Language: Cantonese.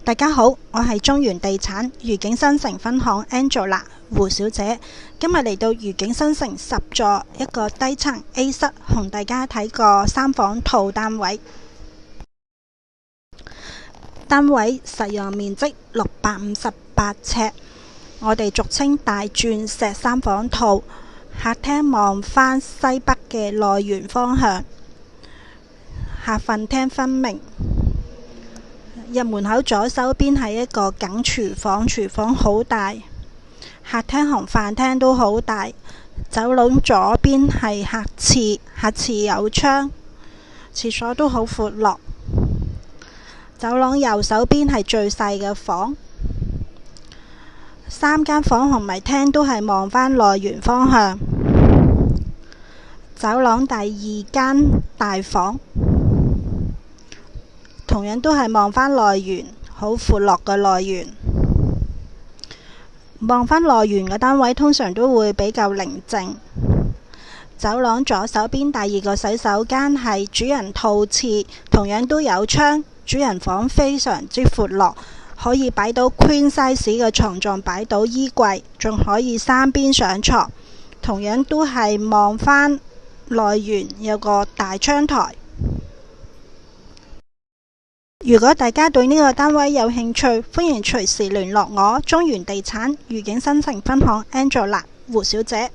大家好，我係中原地產愉景新城分行 Angela 胡小姐。今日嚟到愉景新城10座一個低層 A 室，同大家睇個3房套單位。單位實用面積658尺，我哋俗稱大鑽石3房套。客廳望返西北嘅內園方向，客瞓廳分明。入門口左手邊係一個梗廚房，廚房好大，客廳同飯廳都好大。走廊左邊係客廁，客廁有窗，廁所都好闊落。走廊右手邊係最細嘅房，3間房同埋廳都係望返內園方向。走廊第2間大房，同樣都係望返內園，好闊落嘅內園。望返內園嘅單位通常都會比較寧靜。走廊左手邊第2個洗手間係主人套廁，同樣都有窗。主人房非常之闊落，可以擺到 Queen size 嘅床，仲擺到衣櫃，仲可以3邊上床。同樣都係望返內園，有個大窗台。如果大家對呢個單位有興趣，歡迎隨時聯絡我，中原地產愉景新城分行 Angela 胡小姐。